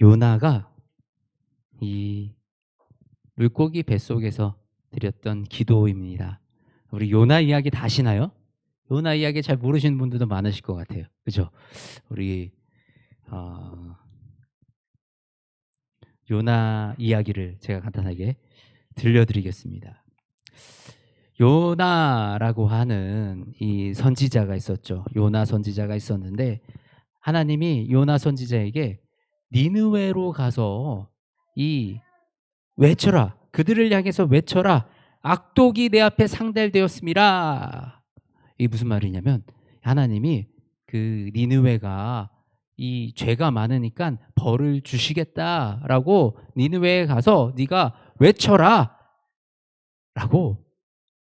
요나가 이 물고기 뱃속에서 드렸던 기도입니다. 우리 요나 이야기 다 아시나요? 요나 이야기 잘 모르시는 분들도 많으실 것 같아요. 그죠? 우리 요나 이야기를 제가 간단하게 들려드리겠습니다. 요나라고 하는 이 선지자가 있었죠. 요나 선지자가 있었는데 하나님이 요나 선지자에게 니느웨로 가서 이 외쳐라. 그들을 향해서 외쳐라. 악독이 내 앞에 상달되었습니다. 이게 무슨 말이냐면 하나님이 그 니느웨가 이 죄가 많으니까 벌을 주시겠다라고 니느웨에 가서 네가 외쳐라 라고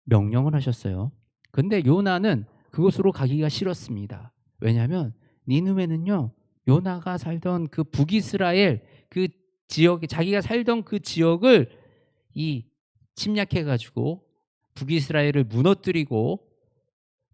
명령을 하셨어요. 근데 요나는 그곳으로 가기가 싫었습니다. 왜냐하면 니느웨는요, 요나가 살던 그 북이스라엘 그 지역에, 자기가 살던 그 지역을 이 침략해 가지고 북이스라엘을 무너뜨리고,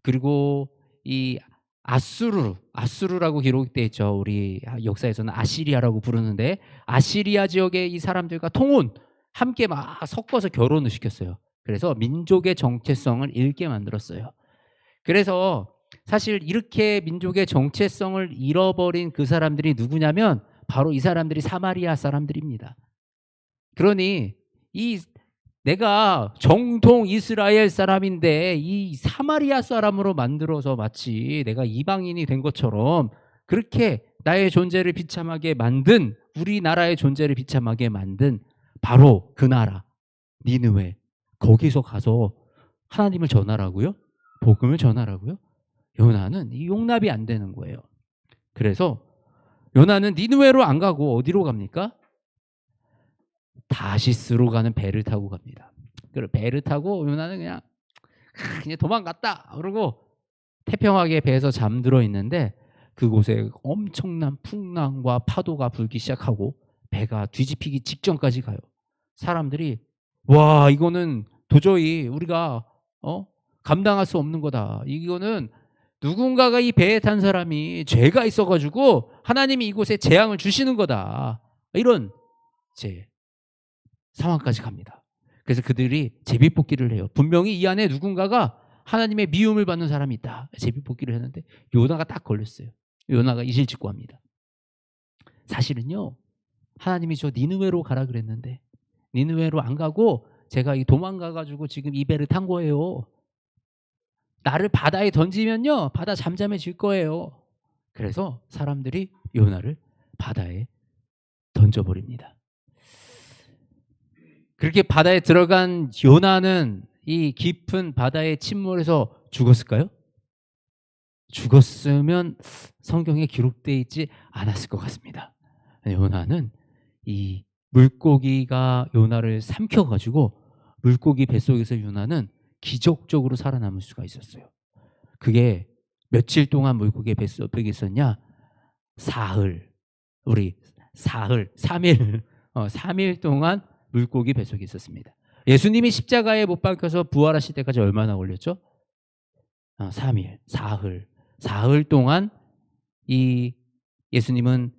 그리고 이 아수르라고 기록되어 있죠. 우리 역사에서는 아시리아라고 부르는데, 아시리아 지역의 이 사람들과 통혼 함께 막 섞어서 결혼을 시켰어요. 그래서 민족의 정체성을 잃게 만들었어요. 그래서 사실 이렇게 민족의 정체성을 잃어버린 그 사람들이 누구냐면 바로 이 사람들이 사마리아 사람들입니다. 그러니 이 내가 정통 이스라엘 사람인데 이 사마리아 사람으로 만들어서 마치 내가 이방인이 된 것처럼 그렇게 나의 존재를 비참하게 만든, 우리나라의 존재를 비참하게 만든 바로 그 나라 니느웨, 거기서 가서 하나님을 전하라고요? 복음을 전하라고요? 요나는 이 용납이 안 되는 거예요. 그래서 요나는 니느웨로 안 가고 어디로 갑니까? 다시스로 가는 배를 타고 갑니다. 그리고 배를 타고 요나는 그냥 도망갔다 그러고 태평하게 배에서 잠들어 있는데 그곳에 엄청난 풍랑과 파도가 불기 시작하고 배가 뒤집히기 직전까지 가요. 사람들이 와, 이거는 도저히 우리가 감당할 수 없는 거다. 이거는 누군가가 이 배에 탄 사람이 죄가 있어가지고 하나님이 이곳에 재앙을 주시는 거다. 이런 상황까지 갑니다. 그래서 그들이 제비뽑기를 해요. 분명히 이 안에 누군가가 하나님의 미움을 받는 사람이 있다. 제비뽑기를 했는데 요나가 딱 걸렸어요. 요나가 이실직고합니다. 사실은요, 하나님이 저 니느웨로 가라 그랬는데 니느웨로 안 가고 제가 도망가가지고 지금 이 배를 탄 거예요. 나를 바다에 던지면요, 바다 잠잠해질 거예요. 그래서 사람들이 요나를 바다에 던져버립니다. 그렇게 바다에 들어간 요나는 이 깊은 바다의 침몰에서 죽었을까요? 죽었으면 성경에 기록되어 있지 않았을 것 같습니다. 요나는 이 물고기가 요나를 삼켜가지고 물고기 뱃속에서 요나는 기적적으로 살아남을 수가 있었어요. 그게 며칠 동안 물고기 뱃속에 있었냐? 사흘. 우리 사흘, 3일. 3일 동안 물고기 뱃속에 있었습니다. 예수님이 십자가에 못 박혀서 부활하실 때까지 얼마나 걸렸죠? 3일, 사흘 동안 이 예수님은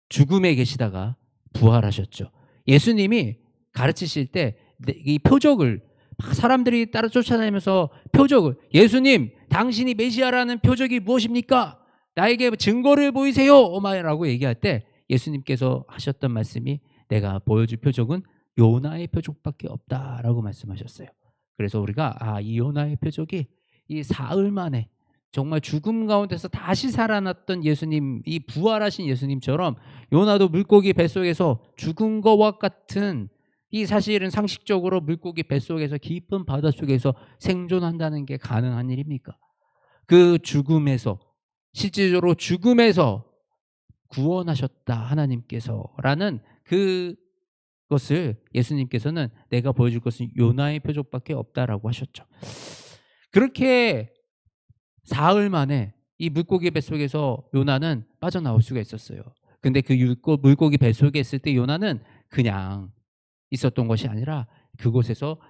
죽음에 계시다가 부활하셨죠. 예수님이 가르치실 때 이 표적을 막 사람들이 따라 쫓아다니면서 표적을, 예수님 당신이 메시아라는 표적이 무엇입니까? 나에게 증거를 보이세요. 라고 얘기할 때 예수님께서 하셨던 말씀이 내가 보여줄 표적은 요나의 표적밖에 없다라고 말씀하셨어요. 그래서 우리가 이 요나의 표적이 이 사흘 만에 정말 죽음 가운데서 다시 살아났던 예수님, 이 부활하신 예수님처럼 요나도 물고기 뱃속에서 죽은 것과 같은, 이 사실은 상식적으로 물고기 뱃속에서 깊은 바닷속에서 생존한다는 게 가능한 일입니까? 그 죽음에서, 실질적으로 죽음에서 구원하셨다 하나님께서라는 그것을 예수님께서는 내가 보여줄 것은 요나의 표적밖에 없다라고 하셨죠. 그렇게 사흘 만에 이 물고기 뱃속에서 요나는 빠져나올 수가 있었어요. 근데 그 물고기 뱃속에 있을 때 요나는 그냥 있었던 것이 아니라 그곳에서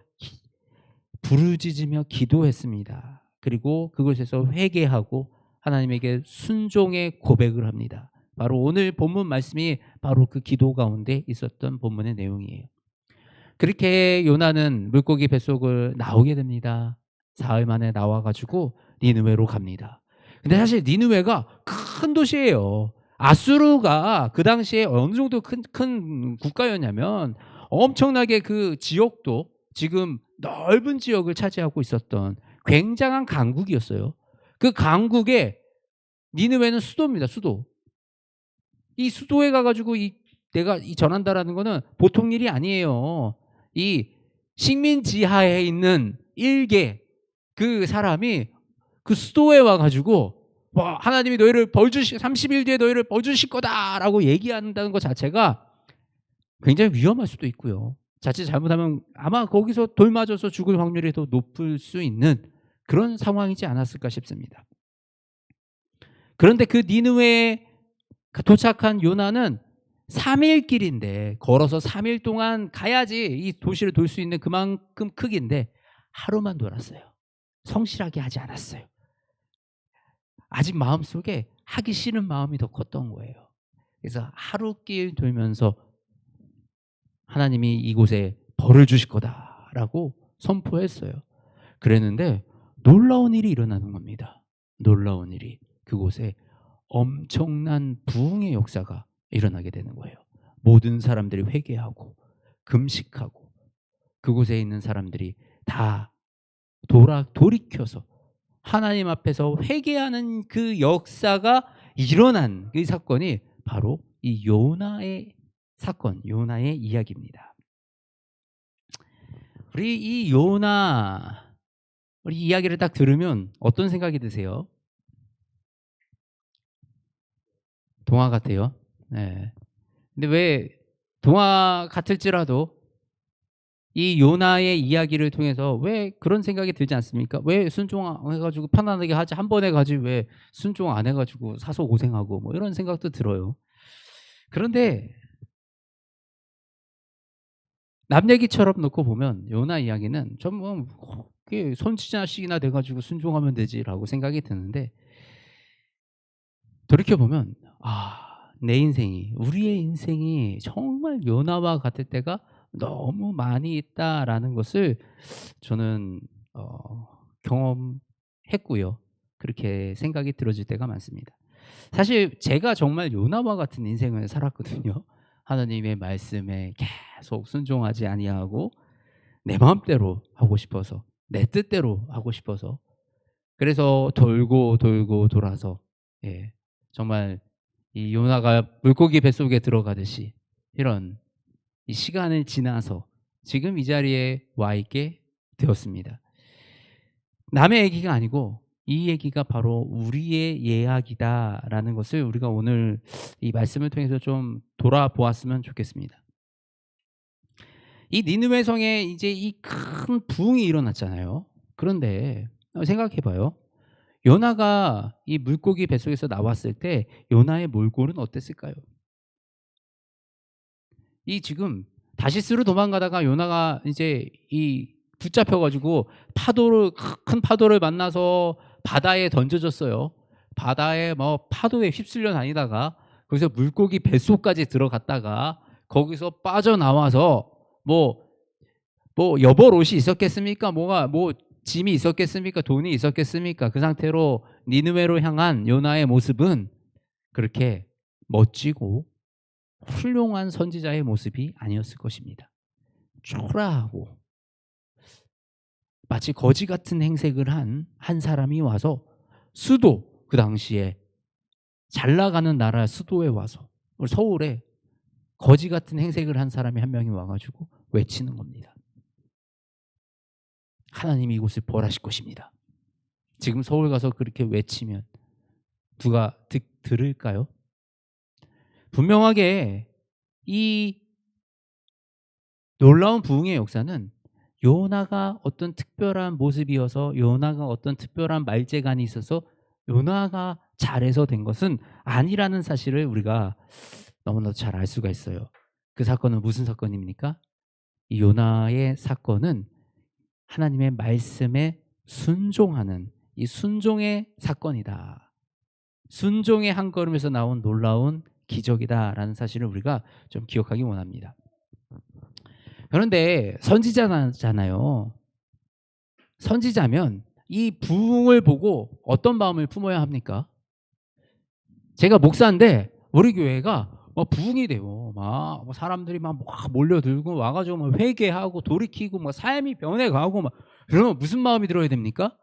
부르짖으며 기도했습니다. 그리고 그곳에서 회개하고 하나님에게 순종의 고백을 합니다. 바로 오늘 본문 말씀이 바로 그 기도 가운데 있었던 본문의 내용이에요. 그렇게 요나는 물고기 뱃속을 나오게 됩니다. 사흘 만에 나와 가지고 니느웨로 갑니다. 근데 사실 니느웨가 큰 도시예요. 아수르가 그 당시에 어느 정도 큰 국가였냐면 엄청나게 그 지역도 지금 넓은 지역을 차지하고 있었던 굉장한 강국이었어요. 그 강국에 니느웨는 수도입니다. 수도. 이 수도에 가 가지고 내가 전한다라는 거는 보통 일이 아니에요. 이 식민지하에 있는 일개 그 사람이 그 수도에 와 가지고 와 하나님이 너희를 벌 주시 30일 뒤에 너희를 벌 주실 거다라고 얘기한다는 것 자체가 굉장히 위험할 수도 있고요. 자칫 잘못하면 아마 거기서 돌 맞아서 죽을 확률이 더 높을 수 있는 그런 상황이지 않았을까 싶습니다. 그런데 그 니느웨에 도착한 요나는 3일 길인데 걸어서 3일 동안 가야지 이 도시를 돌 수 있는 그만큼 크기인데 하루만 돌았어요. 성실하게 하지 않았어요. 아직 마음속에 하기 싫은 마음이 더 컸던 거예요. 그래서 하루길 돌면서 하나님이 이곳에 벌을 주실 거다라고 선포했어요. 그랬는데 놀라운 일이 일어나는 겁니다. 놀라운 일이 그곳에 엄청난 부흥의 역사가 일어나게 되는 거예요. 모든 사람들이 회개하고 금식하고 그곳에 있는 사람들이 다 돌이켜서 하나님 앞에서 회개하는 그 역사가 일어난 그 사건이 바로 이 요나의 사건, 요나의 이야기입니다. 우리 이야기를 딱 들으면 어떤 생각이 드세요? 동화 같아요. 네. 근데 왜 동화 같을지라도 이 요나의 이야기를 통해서 왜 그런 생각이 들지 않습니까? 왜 순종해가지고 편안하게 하지 한 번에 가지 왜 순종 안 해가지고 사서 고생하고 뭐 이런 생각도 들어요. 그런데 남 얘기처럼 놓고 보면 요나 이야기는 좀 손자식이나 돼가지고 순종하면 되지라고 생각이 드는데 돌이켜보면 내 인생이 우리의 인생이 정말 요나와 같을 때가 너무 많이 있다라는 것을 저는 경험했고요. 그렇게 생각이 들어질 때가 많습니다. 사실 제가 정말 요나와 같은 인생을 살았거든요. 하나님의 말씀에 계속 순종하지 아니하고 내 마음대로 하고 싶어서 내 뜻대로 하고 싶어서 그래서 돌고 돌고 돌아서 정말 이 요나가 물고기 뱃속에 들어가듯이 이런 이 시간을 지나서 지금 이 자리에 와 있게 되었습니다. 남의 얘기가 아니고 이 얘기가 바로 우리의 이야기다라는 것을 우리가 오늘 이 말씀을 통해서 좀 돌아보았으면 좋겠습니다. 이 니느웨 성에 이제 이 큰 부흥이 일어났잖아요. 그런데 생각해봐요. 요나가 이 물고기 뱃속에서 나왔을 때 요나의 몰골은 어땠을까요? 이 지금 다시스로 도망가다가 요나가 이제 이 붙잡혀 가지고 큰 파도를 만나서 바다에 던져졌어요. 바다에 뭐 파도에 휩쓸려 다니다가 거기서 물고기 뱃속까지 들어갔다가 거기서 빠져나와서 여벌옷이 있었겠습니까? 짐이 있었겠습니까? 돈이 있었겠습니까? 그 상태로 니느웨로 향한 요나의 모습은 그렇게 멋지고 훌륭한 선지자의 모습이 아니었을 것입니다. 초라하고 마치 거지 같은 행색을 한 사람이 와서 그 당시에 잘 나가는 나라 수도에 와서 서울에 거지 같은 행색을 한 사람이 한 명이 와가지고 외치는 겁니다. 하나님이 이곳을 벌하실 것입니다. 지금 서울 가서 그렇게 외치면 누가 들을까요? 분명하게 이 놀라운 부흥의 역사는 요나가 어떤 특별한 모습이어서 요나가 어떤 특별한 말재간이 있어서 요나가 잘해서 된 것은 아니라는 사실을 우리가 너무나도 잘 알 수가 있어요. 그 사건은 무슨 사건입니까? 이 요나의 사건은 하나님의 말씀에 순종하는 이 순종의 사건이다. 순종의 한 걸음에서 나온 놀라운 기적이다라는 사실을 우리가 좀 기억하기 원합니다. 그런데 선지자잖아요. 선지자면 이 부흥을 보고 어떤 마음을 품어야 합니까? 제가 목사인데 우리 교회가 막 부흥이 돼요. 막 사람들이 막 몰려들고 와가지고 막 회개하고 돌이키고 막 삶이 변해가고 막 그러면 무슨 마음이 들어야 됩니까?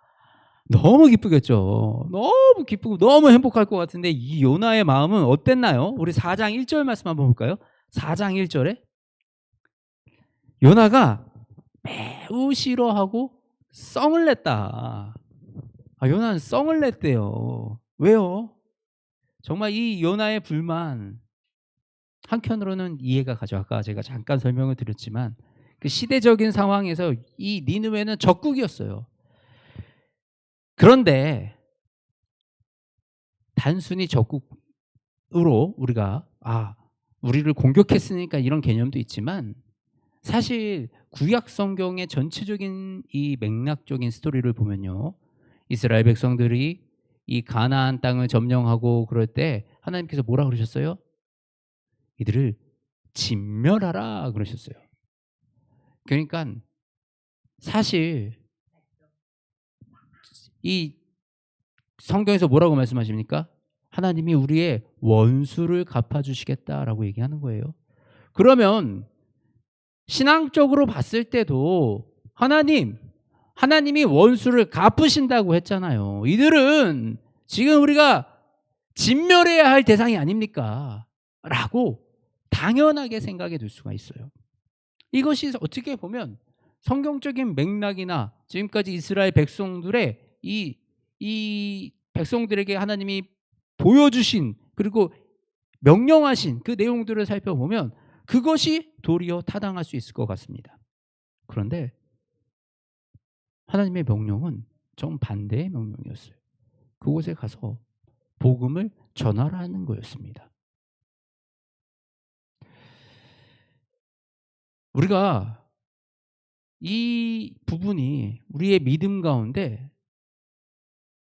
너무 기쁘겠죠. 너무 기쁘고 너무 행복할 것 같은데 이 요나의 마음은 어땠나요? 우리 4장 1절 말씀 한번 볼까요? 4장 1절에 요나가 매우 싫어하고 썽을 냈다. 요나는 썽을 냈대요. 왜요? 정말 이 요나의 불만 한편으로는 이해가 가죠. 아까 제가 잠깐 설명을 드렸지만 그 시대적인 상황에서 이 니느웨는 적국이었어요. 그런데 단순히 적국으로 우리가 우리를 공격했으니까 이런 개념도 있지만 사실 구약 성경의 전체적인 이 맥락적인 스토리를 보면요. 이스라엘 백성들이 이 가나안 땅을 점령하고 그럴 때 하나님께서 뭐라 그러셨어요? 이들을 진멸하라 그러셨어요. 그러니까 사실 이 성경에서 뭐라고 말씀하십니까? 하나님이 우리의 원수를 갚아주시겠다라고 얘기하는 거예요. 그러면 신앙적으로 봤을 때도 하나님이 원수를 갚으신다고 했잖아요. 이들은 지금 우리가 진멸해야 할 대상이 아닙니까? 라고 당연하게 생각해 둘 수가 있어요. 이것이 어떻게 보면 성경적인 맥락이나 지금까지 이스라엘 백성들의 이 백성들에게 하나님이 보여주신 그리고 명령하신 그 내용들을 살펴보면 그것이 도리어 타당할 수 있을 것 같습니다. 그런데 하나님의 명령은 정반대의 명령이었어요. 그곳에 가서 복음을 전하라는 거였습니다. 우리가 이 부분이 우리의 믿음 가운데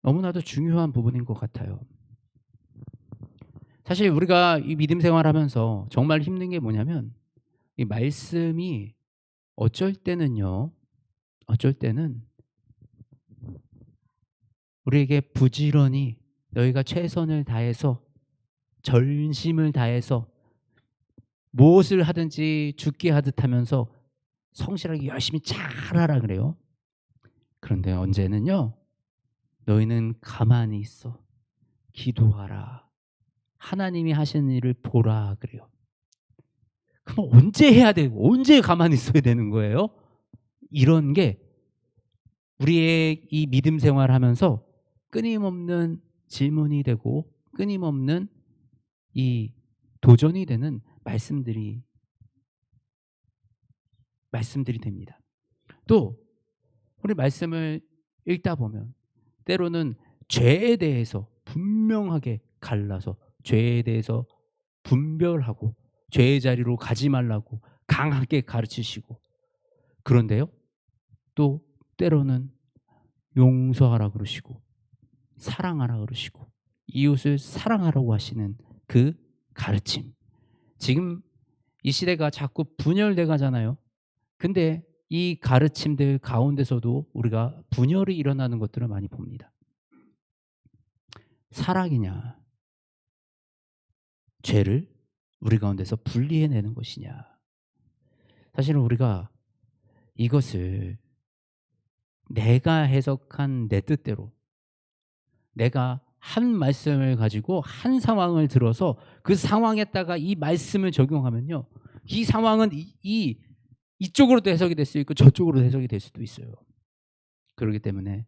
너무나도 중요한 부분인 것 같아요. 사실 우리가 이 믿음 생활하면서 정말 힘든 게 뭐냐면 이 말씀이 어쩔 때는 우리에게 부지런히 너희가 최선을 다해서 전심을 다해서 무엇을 하든지 죽게 하듯 하면서 성실하게 열심히 잘하라 그래요. 그런데 언제는요, 너희는 가만히 있어 기도하라 하나님이 하시는 일을 보라 그래요. 그럼 언제 해야 되고 언제 가만히 있어야 되는 거예요? 이런 게 우리의 이 믿음 생활하면서 끊임없는 질문이 되고 끊임없는 이 도전이 되는 말씀들이 됩니다. 또 우리 말씀을 읽다 보면 때로는 죄에 대해서 분명하게 갈라서 죄에 대해서 분별하고 죄의 자리로 가지 말라고 강하게 가르치시고, 그런데요 또 때로는 용서하라 그러시고 사랑하라 그러시고 이웃을 사랑하라고 하시는 그 가르침. 지금 이 시대가 자꾸 분열돼 가잖아요. 근데 이 가르침들 가운데서도 우리가 분열이 일어나는 것들을 많이 봅니다. 사랑이냐 죄를 우리 가운데서 분리해내는 것이냐. 사실은 우리가 이것을 내가 해석한 내 뜻대로 내가 한 말씀을 가지고 한 상황을 들어서 그 상황에다가 이 말씀을 적용하면요, 이 상황은 이쪽으로도 해석이 될 수 있고 저쪽으로도 해석이 될 수도 있어요. 그렇기 때문에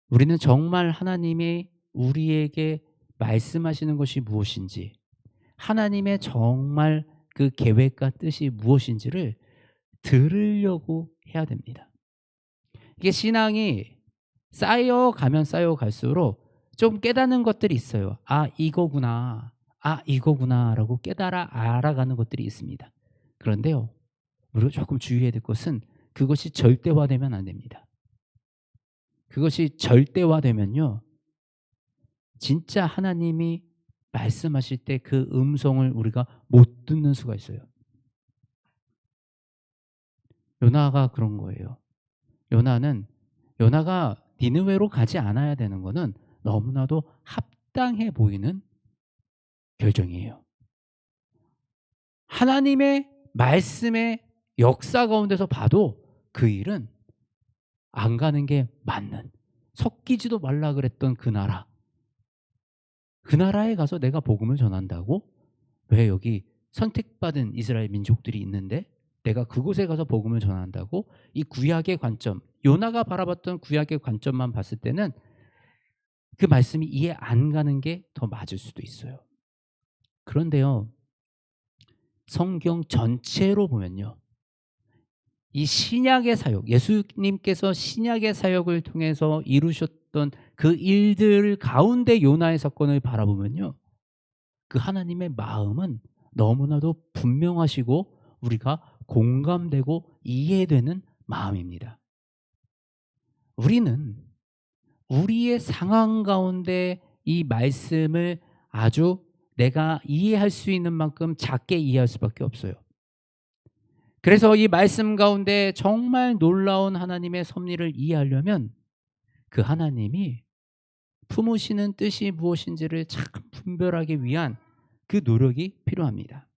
우리는 정말 하나님이 우리에게 말씀하시는 것이 무엇인지, 하나님의 정말 그 계획과 뜻이 무엇인지를 들으려고 해야 됩니다. 이게 신앙이 쌓여갈수록 좀 깨닫는 것들이 있어요. 이거구나 라고 알아가는 것들이 있습니다. 그런데요, 우리가 조금 주의해야 될 것은 그것이 절대화되면 안 됩니다. 그것이 절대화되면요, 진짜 하나님이 말씀하실 때 그 음성을 우리가 못 듣는 수가 있어요. 요나가 그런 거예요. 요나가 니느웨로 가지 않아야 되는 거는 너무나도 합당해 보이는 결정이에요. 하나님의 말씀의 역사 가운데서 봐도 그 일은 안 가는 게 맞는, 섞이지도 말라 그랬던 그 나라, 그 나라에 가서 내가 복음을 전한다고? 왜 여기 선택받은 이스라엘 민족들이 있는데 내가 그곳에 가서 복음을 전한다고? 이 구약의 관점, 요나가 바라봤던 구약의 관점만 봤을 때는 그 말씀이 이해 안 가는 게 더 맞을 수도 있어요. 그런데요, 성경 전체로 보면요, 이 신약의 사역, 예수님께서 신약의 사역을 통해서 이루셨던 그 일들 가운데 요나의 사건을 바라보면요, 그 하나님의 마음은 너무나도 분명하시고 우리가 공감되고 이해되는 마음입니다. 우리는 우리의 상황 가운데 이 말씀을 아주 내가 이해할 수 있는 만큼 작게 이해할 수밖에 없어요. 그래서 이 말씀 가운데 정말 놀라운 하나님의 섭리를 이해하려면 그 하나님이 품으시는 뜻이 무엇인지를 참 분별하기 위한 그 노력이 필요합니다.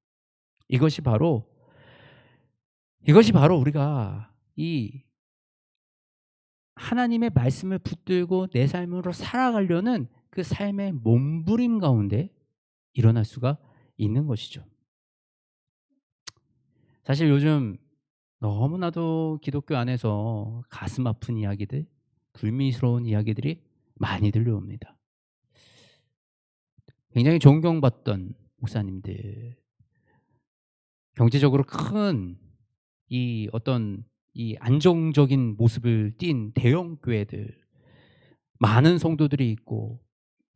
이것이 바로 우리가 이 하나님의 말씀을 붙들고 내 삶으로 살아가려는 그 삶의 몸부림 가운데 일어날 수가 있는 것이죠. 사실 요즘 너무나도 기독교 안에서 가슴 아픈 이야기들, 불미스러운 이야기들이 많이 들려옵니다. 굉장히 존경받던 목사님들, 경제적으로 큰 이 어떤 이 안정적인 모습을 띈 대형 교회들, 많은 성도들이 있고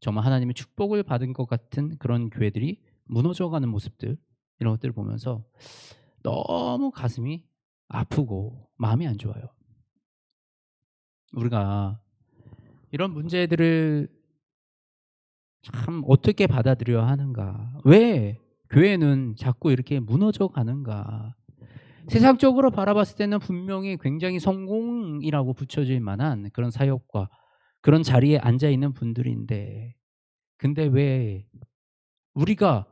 정말 하나님의 축복을 받은 것 같은 그런 교회들이 무너져가는 모습들, 이런 것들을 보면서 너무 가슴이 아프고 마음이 안 좋아요. 우리가 이런 문제들을 참 어떻게 받아들여야 하는가? 왜 교회는 자꾸 이렇게 무너져 가는가? 세상적으로 바라봤을 때는 분명히 굉장히 성공이라고 붙여질 만한 그런 사역과 그런 자리에 앉아 있는 분들인데, 근데 왜 우리가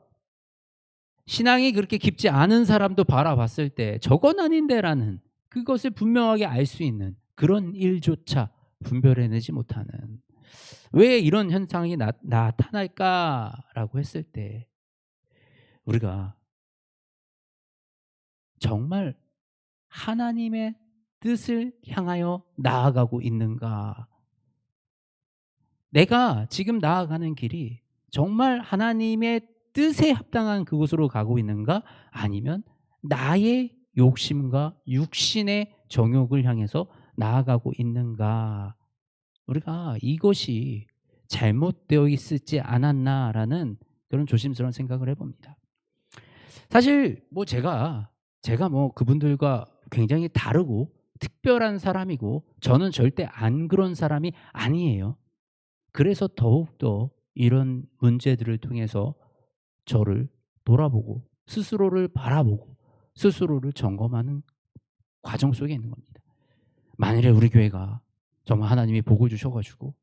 신앙이 그렇게 깊지 않은 사람도 바라봤을 때 저건 아닌데라는, 그것을 분명하게 알 수 있는 그런 일조차 분별해내지 못하는, 왜 이런 현상이 나타날까라고 했을 때 우리가 정말 하나님의 뜻을 향하여 나아가고 있는가? 내가 지금 나아가는 길이 정말 하나님의 뜻에 합당한 그곳으로 가고 있는가? 아니면 나의 욕심과 육신의 정욕을 향해서 나아가고 있는가? 우리가 이것이 잘못되어 있지 않았나라는 그런 조심스러운 생각을 해봅니다. 사실 뭐 제가 뭐 그분들과 굉장히 다르고 특별한 사람이고 저는 절대 안 그런 사람이 아니에요. 그래서 더욱더 이런 문제들을 통해서 저를 돌아보고 스스로를 바라보고 스스로를 점검하는 과정 속에 있는 겁니다. 만일에 우리 교회가 정말 하나님이 복을 주셔 가지고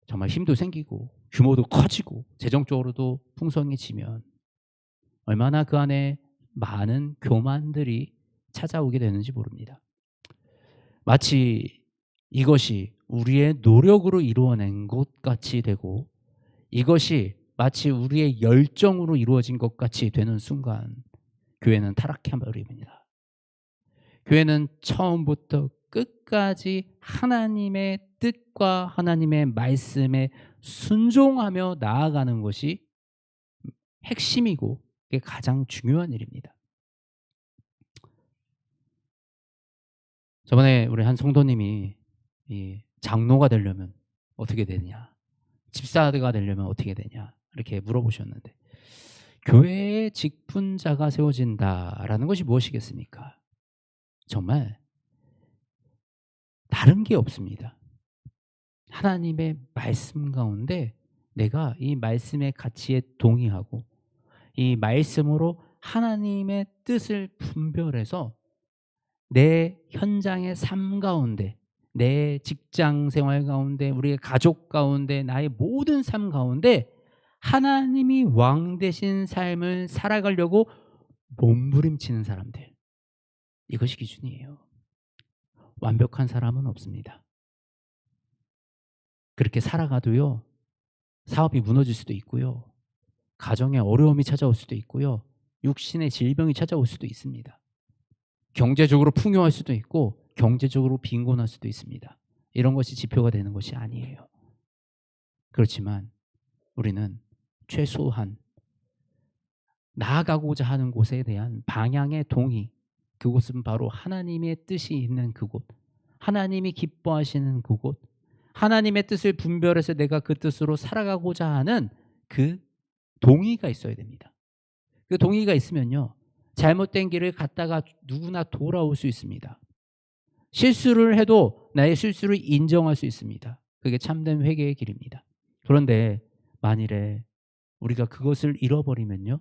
정말 힘도 생기고 규모도 커지고 재정적으로도 풍성해지면 얼마나 그 안에 많은 교만들이 찾아오게 되는지 모릅니다. 마치 이것이 우리의 노력으로 이루어낸 것 같이 되고 이것이 마치 우리의 열정으로 이루어진 것 같이 되는 순간 교회는 타락해 버립니다. 교회는 처음부터 끝까지 하나님의 뜻과 하나님의 말씀에 순종하며 나아가는 것이 핵심이고 그게 가장 중요한 일입니다. 저번에 우리 한 성도님이 이 장로가 되려면 어떻게 되느냐, 집사가 되려면 어떻게 되냐 이렇게 물어보셨는데, 교회에 직분자가 세워진다라는 것이 무엇이겠습니까? 정말 다른 게 없습니다. 하나님의 말씀 가운데 내가 이 말씀의 가치에 동의하고 이 말씀으로 하나님의 뜻을 분별해서 내 현장의 삶 가운데, 내 직장 생활 가운데, 우리의 가족 가운데, 나의 모든 삶 가운데 하나님이 왕 되신 삶을 살아가려고 몸부림치는 사람들, 이것이 기준이에요. 완벽한 사람은 없습니다. 그렇게 살아가도요, 사업이 무너질 수도 있고요, 가정에 어려움이 찾아올 수도 있고요, 육신의 질병이 찾아올 수도 있습니다. 경제적으로 풍요할 수도 있고 경제적으로 빈곤할 수도 있습니다. 이런 것이 지표가 되는 것이 아니에요. 그렇지만 우리는 최소한 나아가고자 하는 곳에 대한 방향의 동의, 그곳은 바로 하나님의 뜻이 있는 그곳, 하나님이 기뻐하시는 그곳, 하나님의 뜻을 분별해서 내가 그 뜻으로 살아가고자 하는 그 동의가 있어야 됩니다. 그 동의가 있으면요, 잘못된 길을 갔다가 누구나 돌아올 수 있습니다. 실수를 해도 나의 실수를 인정할 수 있습니다. 그게 참된 회개의 길입니다. 그런데 만일에 우리가 그것을 잃어버리면요,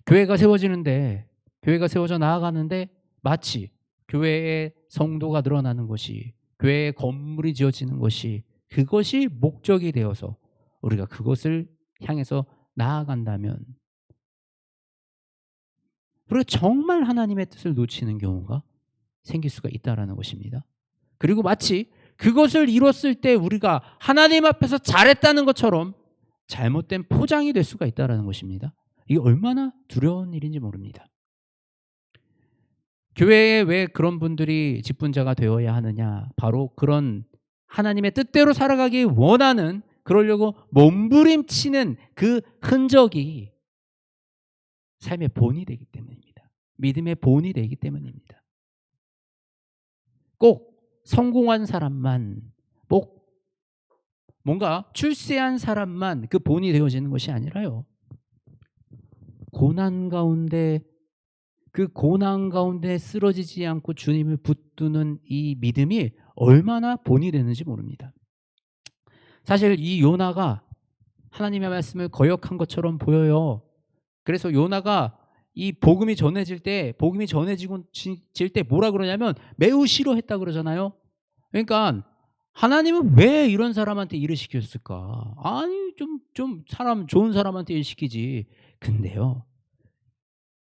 교회가 세워지는데, 교회가 세워져 나아가는데 마치 교회의 성도가 늘어나는 것이, 교회의 건물이 지어지는 것이, 그것이 목적이 되어서 우리가 그것을 향해서 나아간다면, 그리고 정말 하나님의 뜻을 놓치는 경우가 생길 수가 있다는 것입니다. 그리고 마치 그것을 이뤘을 때 우리가 하나님 앞에서 잘했다는 것처럼 잘못된 포장이 될 수가 있다는 것입니다. 이게 얼마나 두려운 일인지 모릅니다. 교회에 왜 그런 분들이 직분자가 되어야 하느냐? 바로 그런 하나님의 뜻대로 살아가기 원하는, 그러려고 몸부림치는 그 흔적이 삶의 본이 되기 때문입니다. 믿음의 본이 되기 때문입니다. 꼭 성공한 사람만, 꼭 뭔가 출세한 사람만 그 본이 되어지는 것이 아니라요, 고난 가운데, 그 고난 가운데 쓰러지지 않고 주님을 붙드는 이 믿음이 얼마나 본이 되는지 모릅니다. 사실 이 요나가 하나님의 말씀을 거역한 것처럼 보여요. 그래서 요나가 이 복음이 전해질 때 뭐라 그러냐면 매우 싫어했다 그러잖아요. 그러니까 하나님은 왜 이런 사람한테 일을 시켰을까? 아니 좀 사람 좋은 사람한테 일 시키지. 근데요,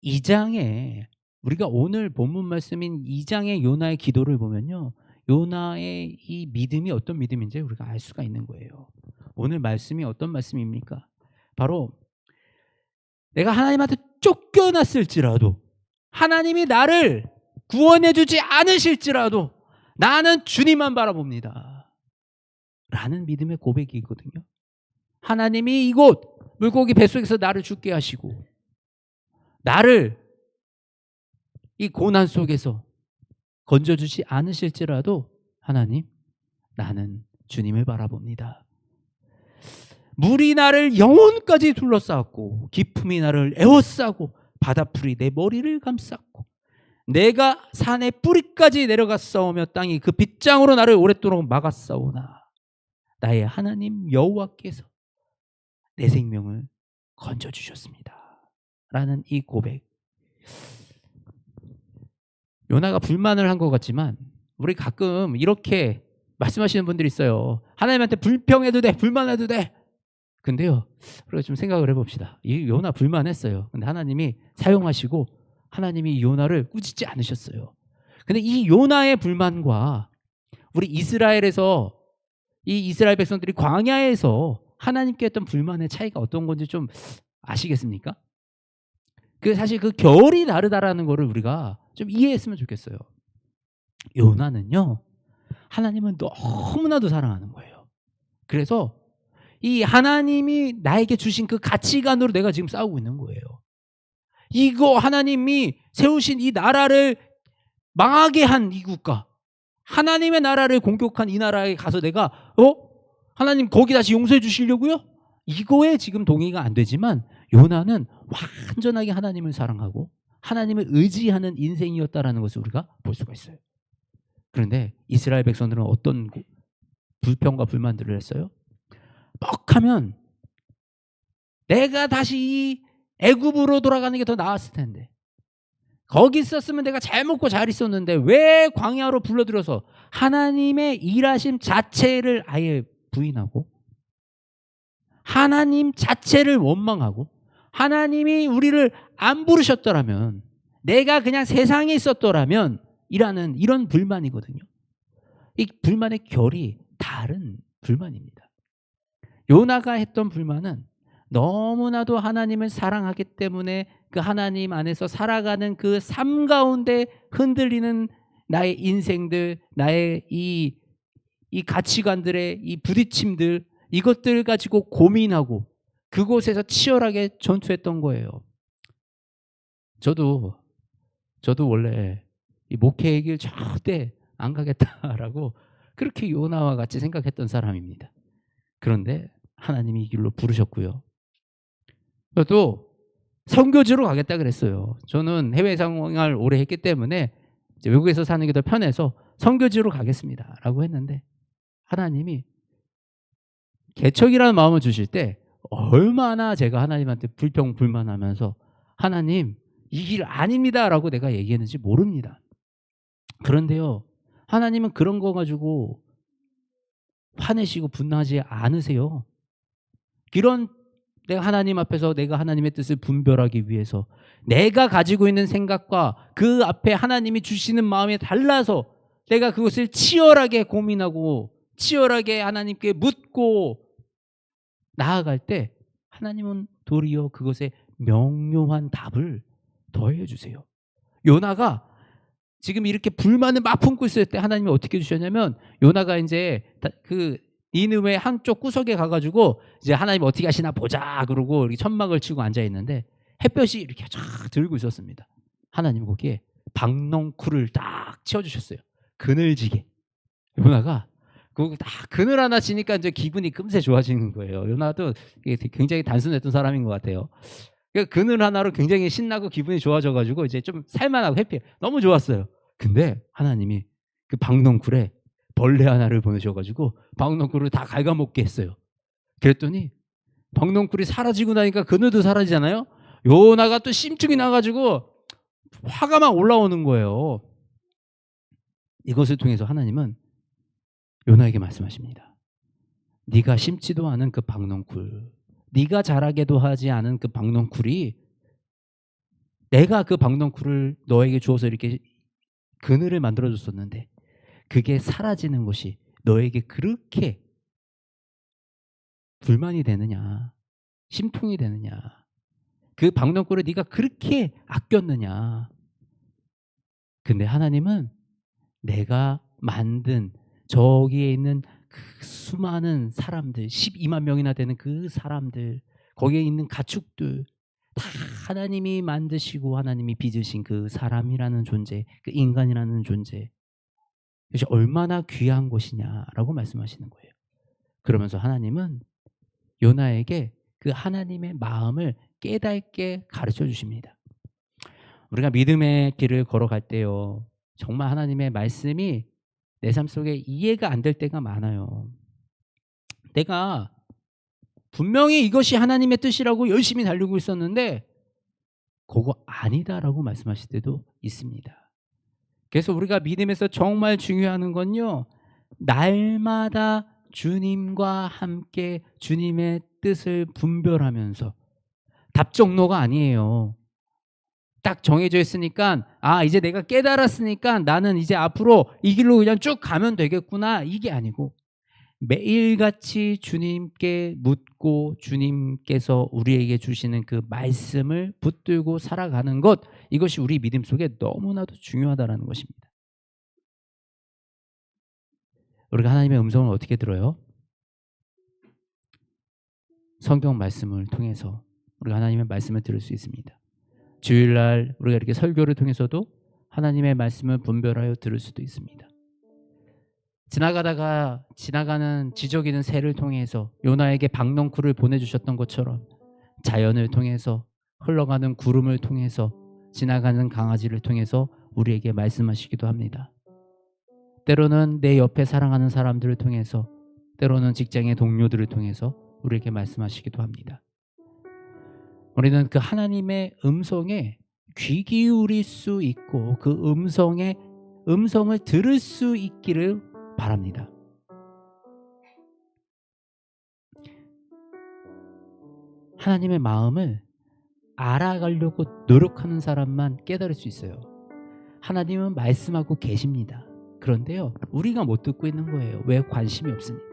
2장에, 우리가 오늘 본문 말씀인 2장의 요나의 기도를 보면요, 요나의 이 믿음이 어떤 믿음인지 우리가 알 수가 있는 거예요. 오늘 말씀이 어떤 말씀입니까? 바로 내가 하나님한테 쫓겨났을지라도, 하나님이 나를 구원해 주지 않으실지라도 나는 주님만 바라봅니다 라는 믿음의 고백이거든요. 하나님이 이곳 물고기 뱃속에서 나를 죽게 하시고 나를 이 고난 속에서 건져주지 않으실지라도 하나님, 나는 주님을 바라봅니다. 물이 나를 영혼까지 둘러싸았고 기품이 나를 에워싸고 바다풀이 내 머리를 감쌌고 내가 산의 뿌리까지 내려갔사오며 땅이 그 빗장으로 나를 오랫도록 막았사오나 나의 하나님 여호와께서 내 생명을 건져주셨습니다 라는 이 고백. 요나가 불만을 한 것 같지만 우리 가끔 이렇게 말씀하시는 분들이 있어요. 하나님한테 불평해도 돼, 불만해도 돼. 근데요, 우리가 좀 생각을 해봅시다. 이 요나 불만했어요. 근데 하나님이 사용하시고 하나님이 요나를 꾸짖지 않으셨어요. 근데 이 요나의 불만과 우리 이스라엘에서, 이 이스라엘 백성들이 광야에서 하나님께 했던 불만의 차이가 어떤 건지 좀 아시겠습니까? 사실 그 결이 다르다라는 거를 우리가 좀 이해했으면 좋겠어요. 요나는요, 하나님은 너무나도 사랑하는 거예요. 그래서 이 하나님이 나에게 주신 그 가치관으로 내가 지금 싸우고 있는 거예요. 이거 하나님이 세우신 이 나라를 망하게 한 이 국가, 하나님의 나라를 공격한 이 나라에 가서 내가 하나님 거기 다시 용서해 주시려고요? 이거에 지금 동의가 안 되지만 요나는 완전하게 하나님을 사랑하고 하나님을 의지하는 인생이었다라는 것을 우리가 볼 수가 있어요. 그런데 이스라엘 백성들은 어떤 불평과 불만들을 했어요? 뻑하면 내가 다시 이 애굽으로 돌아가는 게 더 나았을 텐데, 거기 있었으면 내가 잘 먹고 잘 있었는데 왜 광야로 불러들여서 하나님의 일하심 자체를 아예 부인하고 하나님 자체를 원망하고 하나님이 우리를 안 부르셨더라면, 내가 그냥 세상에 있었더라면 이라는 이런 불만이거든요. 이 불만의 결이 다른 불만입니다. 요나가 했던 불만은 너무나도 하나님을 사랑하기 때문에 그 하나님 안에서 살아가는 그 삶 가운데 흔들리는 나의 인생들, 나의 이 가치관들의 이 부딪힘들, 이것들 가지고 고민하고 그곳에서 치열하게 전투했던 거예요. 저도 원래 이 목회의 길 절대 안 가겠다라고 그렇게 요나와 같이 생각했던 사람입니다. 그런데 하나님이 이 길로 부르셨고요. 저도 선교지로 가겠다 그랬어요. 저는 해외 생활을 오래 했기 때문에 이제 외국에서 사는 게 더 편해서 선교지로 가겠습니다라고 했는데, 하나님이 개척이라는 마음을 주실 때 얼마나 제가 하나님한테 불평불만하면서 하나님 이 길 아닙니다라고 내가 얘기했는지 모릅니다. 그런데요, 하나님은 그런 거 가지고 화내시고 분노하지 않으세요. 이런 내가 하나님 앞에서 내가 하나님의 뜻을 분별하기 위해서 내가 가지고 있는 생각과 그 앞에 하나님이 주시는 마음이 달라서 내가 그것을 치열하게 고민하고 치열하게 하나님께 묻고 나아갈 때 하나님은 도리어 그것에 명료한 답을 더해 주세요. 요나가 지금 이렇게 불만을 막 품고 있을 때 하나님이 어떻게 주셨냐면, 요나가 이제 그 니느웨 한쪽 구석에 가가지고 이제 하나님 어떻게 하시나 보자 그러고 이렇게 천막을 치고 앉아 있는데 햇볕이 이렇게 쫙 들고 있었습니다. 하나님 거기에 박넝쿨을 딱 치워주셨어요. 그늘지게. 요나가 그 딱 그늘 하나 치니까 이제 기분이 금세 좋아지는 거예요. 요나도 굉장히 단순했던 사람인 것 같아요. 그늘 하나로 굉장히 신나고 기분이 좋아져가지고 이제 좀 살만하고 해피, 너무 좋았어요. 근데 하나님이 그 박넝쿨에 벌레 하나를 보내셔가지고 박넝쿨을 다 갉아먹게 했어요. 그랬더니 박넝쿨이 사라지고 나니까 그늘도 사라지잖아요. 요나가 또 심증이 나가지고 화가 막 올라오는 거예요. 이것을 통해서 하나님은 요나에게 말씀하십니다. 네가 심지도 않은 그 박넝쿨, 네가 자라게도 하지 않은 그 박넝쿨이 내가 그 박넝쿨을 너에게 주어서 이렇게 그늘을 만들어줬었는데 그게 사라지는 것이 너에게 그렇게 불만이 되느냐, 심통이 되느냐, 그 박넝쿨을 네가 그렇게 아꼈느냐. 근데 하나님은 내가 만든 저기에 있는 그 수많은 사람들, 12만 명이나 되는 그 사람들, 거기에 있는 가축들 다 하나님이 만드시고 하나님이 빚으신 그 사람이라는 존재, 그 인간이라는 존재, 이것이 얼마나 귀한 것이냐라고 말씀하시는 거예요. 그러면서 하나님은 요나에게 그 하나님의 마음을 깨닫게 가르쳐 주십니다. 우리가 믿음의 길을 걸어갈 때요, 정말 하나님의 말씀이 내 삶 속에 이해가 안 될 때가 많아요. 내가 분명히 이것이 하나님의 뜻이라고 열심히 달리고 있었는데 그거 아니다라고 말씀하실 때도 있습니다. 그래서 우리가 믿음에서 정말 중요한 건요, 날마다 주님과 함께 주님의 뜻을 분별하면서, 답정로가 아니에요. 딱 정해져 있으니까 이제 내가 깨달았으니까 나는 이제 앞으로 이 길로 그냥 쭉 가면 되겠구나, 이게 아니고 매일같이 주님께 묻고 주님께서 우리에게 주시는 그 말씀을 붙들고 살아가는 것, 이것이 우리 믿음 속에 너무나도 중요하다는 것입니다. 우리가 하나님의 음성을 어떻게 들어요? 성경 말씀을 통해서 우리가 하나님의 말씀을 들을 수 있습니다. 주일날 우리가 이렇게 설교를 통해서도 하나님의 말씀을 분별하여 들을 수도 있습니다. 지나가다가 지나가는 지저귀는 새를 통해서 요나에게 박넝쿨을 보내주셨던 것처럼 자연을 통해서, 흘러가는 구름을 통해서, 지나가는 강아지를 통해서 우리에게 말씀하시기도 합니다. 때로는 내 옆에 사랑하는 사람들을 통해서, 때로는 직장의 동료들을 통해서, 우리에게 말씀하시기도 합니다. 우리는 그 하나님의 음성에 귀 기울일 수 있고 그 음성을 들을 수 있기를 바랍니다. 하나님의 마음을 알아가려고 노력하는 사람만 깨달을 수 있어요. 하나님은 말씀하고 계십니다. 그런데요, 우리가 못 듣고 있는 거예요. 왜? 관심이 없으니까.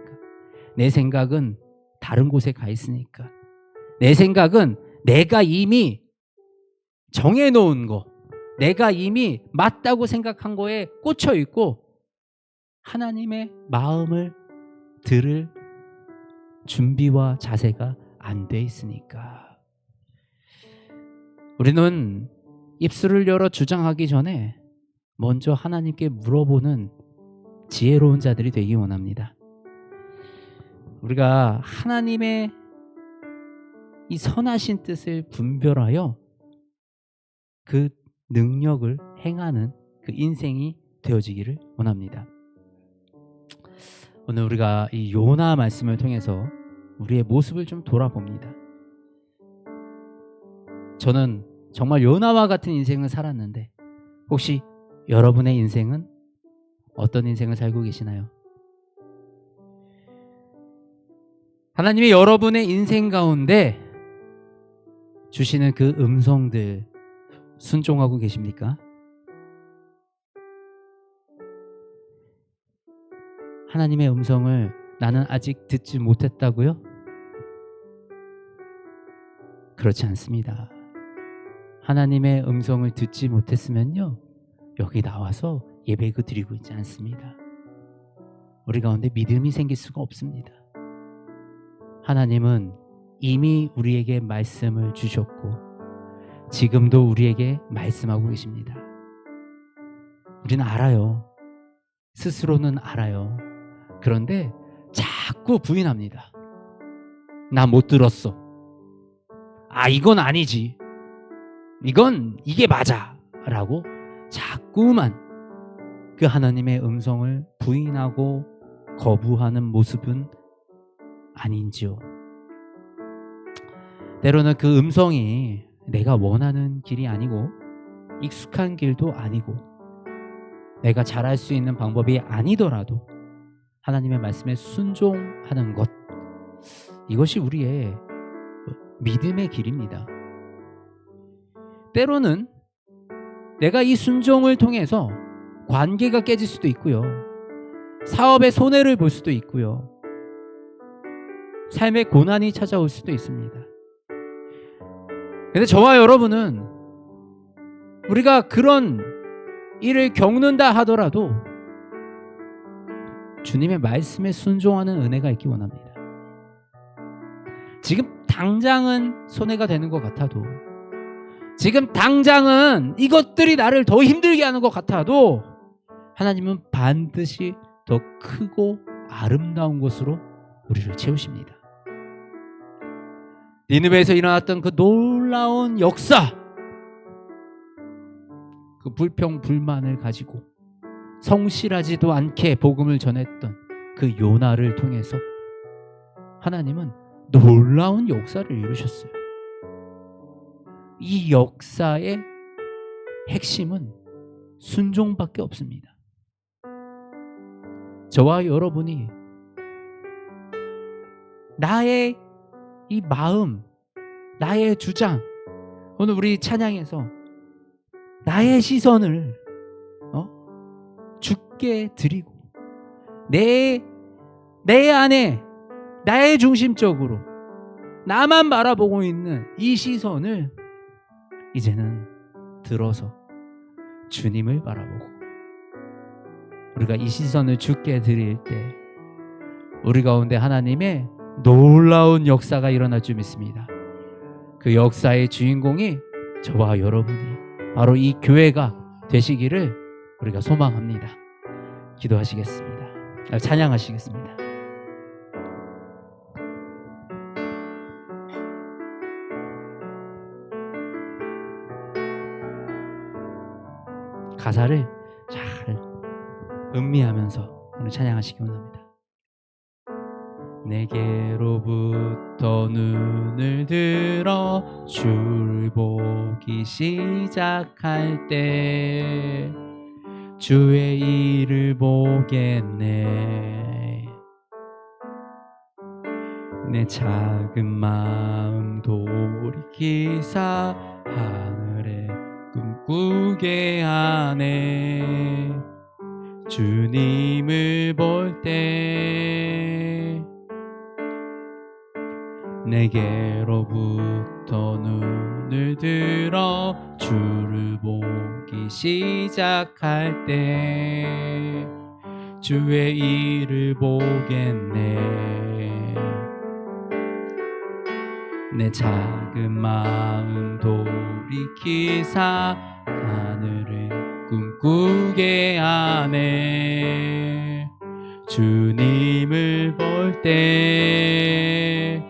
내 생각은 다른 곳에 가 있으니까. 내 생각은 내가 이미 정해놓은 거, 내가 이미 맞다고 생각한 거에 꽂혀 있고 하나님의 마음을 들을 준비와 자세가 안 돼 있으니까. 우리는 입술을 열어 주장하기 전에 먼저 하나님께 물어보는 지혜로운 자들이 되기 원합니다. 우리가 하나님의 이 선하신 뜻을 분별하여 그 능력을 행하는 그 인생이 되어지기를 원합니다. 오늘 우리가 이 요나 말씀을 통해서 우리의 모습을 좀 돌아봅니다. 저는 정말 요나와 같은 인생을 살았는데 혹시 여러분의 인생은 어떤 인생을 살고 계시나요? 하나님이 여러분의 인생 가운데 주시는 그 음성들 순종하고 계십니까? 하나님의 음성을 나는 아직 듣지 못했다고요? 그렇지 않습니다. 하나님의 음성을 듣지 못했으면요, 여기 나와서 예배 드리고 있지 않습니다. 우리 가운데 믿음이 생길 수가 없습니다. 하나님은 이미 우리에게 말씀을 주셨고 지금도 우리에게 말씀하고 계십니다. 우리는 알아요. 스스로는 알아요. 그런데 자꾸 부인합니다. 나 못 들었어. 이건 아니지. 이게 맞아. 라고 자꾸만 그 하나님의 음성을 부인하고 거부하는 모습은 아닌지요. 때로는 그 음성이 내가 원하는 길이 아니고 익숙한 길도 아니고 내가 잘할 수 있는 방법이 아니더라도 하나님의 말씀에 순종하는 것, 이것이 우리의 믿음의 길입니다. 때로는 내가 이 순종을 통해서 관계가 깨질 수도 있고요, 사업에 손해를 볼 수도 있고요, 삶의 고난이 찾아올 수도 있습니다. 그런데 저와 여러분은 우리가 그런 일을 겪는다 하더라도 주님의 말씀에 순종하는 은혜가 있기 원합니다. 지금 당장은 손해가 되는 것 같아도, 지금 당장은 이것들이 나를 더 힘들게 하는 것 같아도 하나님은 반드시 더 크고 아름다운 것으로 우리를 채우십니다. 니느웨에서 일어났던 그 놀라운 역사, 그 불평불만을 가지고 성실하지도 않게 복음을 전했던 그 요나를 통해서 하나님은 놀라운 역사를 이루셨어요. 이 역사의 핵심은 순종밖에 없습니다. 저와 여러분이 나의 이 마음, 나의 주장, 오늘 우리 찬양에서 나의 시선을 주께 드리고 내 안에 나의 중심적으로 나만 바라보고 있는 이 시선을 이제는 들어서 주님을 바라보고 우리가 이 시선을 주께 드릴 때 우리 가운데 하나님의 놀라운 역사가 일어날 줄 믿습니다. 그 역사의 주인공이 저와 여러분이 바로 이 교회가 되시기를 우리가 소망합니다. 기도하시겠습니다. 찬양하시겠습니다. 가사를 잘 음미하면서 오늘 찬양하시기 원합니다. 내게로부터 눈을 들어 주를 보기 시작할 때 주의 일을 보겠네. 내 작은 마음 돌이키사 하늘에 꿈꾸게 하네. 주님을 볼 때 내게로부터 눈을 들어 주를 보기 시작할 때 주의 일을 보겠네. 내 작은 마음 돌이키사 하늘을 꿈꾸게 하네. 주님을 볼 때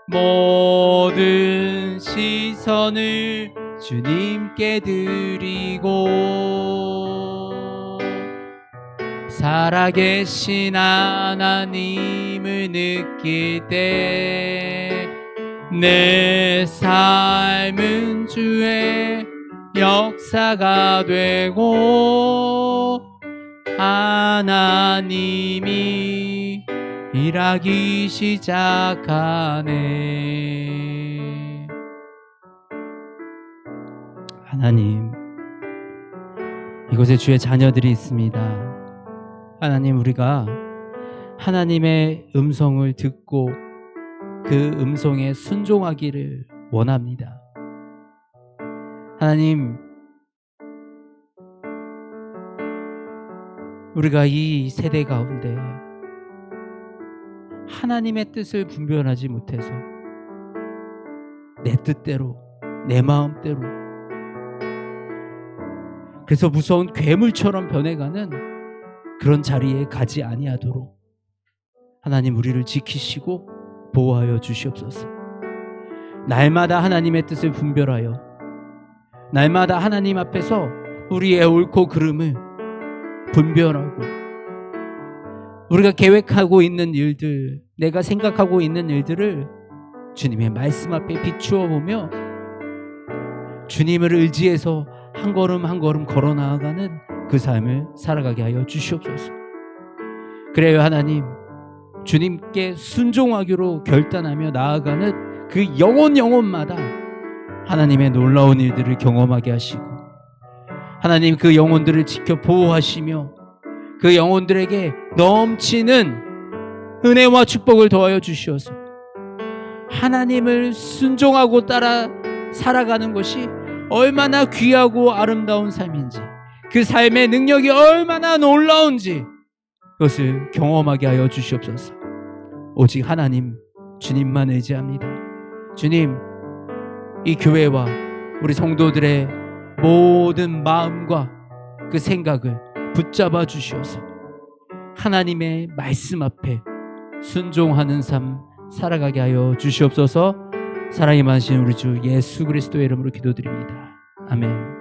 모든 시선을 주님께 드리고 살아계신 하나님을 느낄 때 내 삶은 주의 역사가 되고 하나님이 일하기 시작하네. 하나님, 이곳에 주의 자녀들이 있습니다. 하나님, 우리가 하나님의 음성을 듣고 그 음성에 순종하기를 원합니다. 하나님, 우리가 이 세대 가운데 하나님의 뜻을 분별하지 못해서 내 뜻대로, 내 마음대로, 그래서 무서운 괴물처럼 변해가는 그런 자리에 가지 아니하도록 하나님 우리를 지키시고 보호하여 주시옵소서. 날마다 하나님의 뜻을 분별하여 날마다 하나님 앞에서 우리의 옳고 그름을 분별하고 우리가 계획하고 있는 일들, 내가 생각하고 있는 일들을 주님의 말씀 앞에 비추어 보며 주님을 의지해서 한 걸음 한 걸음 걸어 나아가는 그 삶을 살아가게 하여 주시옵소서. 그래요 하나님, 주님께 순종하기로 결단하며 나아가는 그 영혼마다 하나님의 놀라운 일들을 경험하게 하시고 하나님 그 영혼들을 지켜 보호하시며 그 영혼들에게 넘치는 은혜와 축복을 더하여 주시어서 하나님을 순종하고 따라 살아가는 것이 얼마나 귀하고 아름다운 삶인지, 그 삶의 능력이 얼마나 놀라운지 그것을 경험하게 하여 주시옵소서. 오직 하나님, 주님만 의지합니다. 주님, 이 교회와 우리 성도들의 모든 마음과 그 생각을 붙잡아 주시어서 하나님의 말씀 앞에 순종하는 삶 살아가게 하여 주시옵소서. 사랑이 많으신 우리 주 예수 그리스도의 이름으로 기도드립니다. 아멘.